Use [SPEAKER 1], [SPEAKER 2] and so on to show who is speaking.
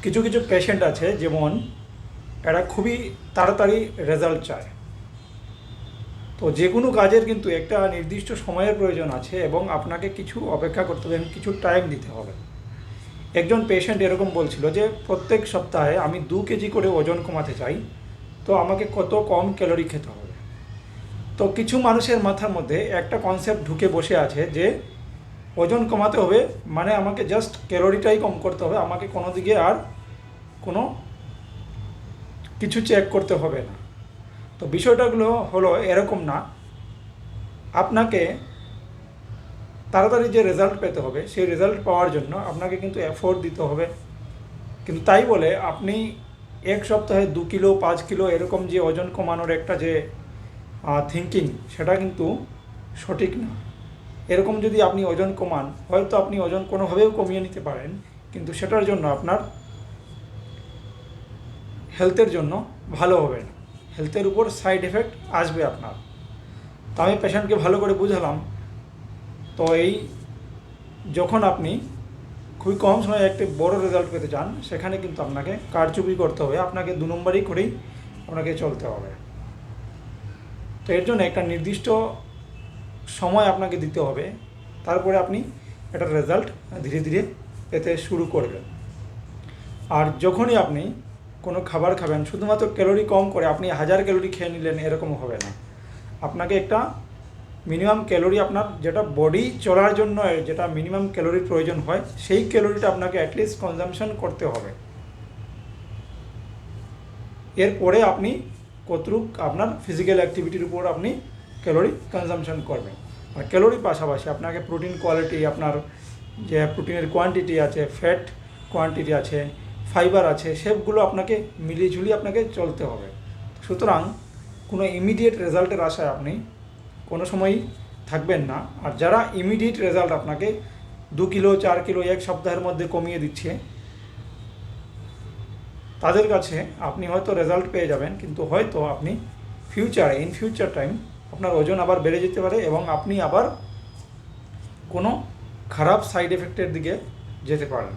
[SPEAKER 1] কিছু কিছু পেশেন্ট আছে যেমন এরা খুবই তাড়াতাড়ি রেজাল্ট চায়। তো যে কোনো কাজের কিন্তু একটা নির্দিষ্ট সময়ের প্রয়োজন আছে এবং আপনাকে কিছু অপেক্ষা করতে হবে, কিছু টাইম দিতে হবে। একজন পেশেন্ট এরকম বলছিল যে প্রত্যেক সপ্তাহে আমি 2 কেজি করে ওজন কমাতে চাই, তো আমাকে কত কম ক্যালোরি খেতে হবে। তো কিছু মানুষের মাথার মধ্যে একটা কনসেপ্ট ঢুকে বসে আছে যে ওজন কমাতে হবে মানে আমাকে জাস্ট ক্যালোরিটাই কম করতে হবে, আমাকে কোনো দিকে আর কোনো কিছু চেক করতে হবে না। তো বিষয়টাগুলো হলো এরকম না। আপনাকে তাড়াতাড়ি যে রেজাল্ট পেতে হবে সেই রেজাল্ট পাওয়ার জন্য আপনাকে কিন্তু এফোর্ট দিতে হবে। কিন্তু তাই বলে আপনি এক সপ্তাহে 2 কিলো 5 কিলো এরকম যে ওজন কমানোর একটা যে থিঙ্কিং, সেটা কিন্তু সঠিক না। এরকম যদি আপনি ওজন কমান, হয়তো আপনি ওজন কোনোভাবেও কমিয়ে নিতে পারেন, কিন্তু সেটার জন্য আপনার হেলথের জন্য ভালো হবে না, হেলথের উপর সাইড এফেক্ট আসবে আপনার। তো আমি পেশেন্টকে ভালো করে বুঝালাম। তো এই যখন আপনি খুবই কম সময়ে একটি বড় রেজাল্ট পেতে চান, সেখানে কিন্তু আপনাকে কারচুপি করতে হবে, আপনাকে 2 নম্বরই করেই আপনাকে চলতে হবে। তো এর জন্য একটা নির্দিষ্ট সময় আপনাকে দিতে হবে, তারপরে আপনি এটার রেজাল্ট ধীরে ধীরে পেতে শুরু করবেন। আর যখনই আপনি কোনো খাবার খাবেন, শুধুমাত্র ক্যালোরি কম করে আপনি 1000 ক্যালোরি খেয়ে নিলেন এরকম হবে না। আপনাকে একটা মিনিমাম ক্যালোরি, আপনার যেটা বডি চলার জন্য যেটা মিনিমাম ক্যালোরির প্রয়োজন হয়, সেই ক্যালোরিটা আপনাকে অ্যাটলিস্ট কনজামশন করতে হবে। এরপরে আপনি কতটুক আপনার ফিজিক্যাল অ্যাক্টিভিটির উপর আপনি ক্যালোরি কনজামশন করবেন। আর ক্যালোরির পাশাপাশি আপনাকে প্রোটিন কোয়ালিটি, আপনার যে প্রোটিনের কোয়ান্টিটি আছে, ফ্যাট কোয়ান্টিটি আছে, ফাইবার আছে, সবগুলো আপনাকে মিলিয়ে ঝুলিয়ে আপনাকে চলতে হবে। সুতরাং কোনো ইমিডিয়েট রেজাল্টের আশায় আপনি কোনো সময়ই থাকবেন না। আর যারা ইমিডিয়েট রেজাল্ট আপনাকে 2 কিলো 4 কিলো এক সপ্তাহের মধ্যে কমিয়ে দিচ্ছে, তাদের কাছে আপনি হয়তো রেজাল্ট পেয়ে যাবেন, কিন্তু হয়তো আপনি ইন ফিউচার টাইম আপনার ওজন আবার বেড়ে যেতে পারে এবং আপনি আবার কোনো খারাপ সাইড এফেক্টের দিকে যেতে পারেন।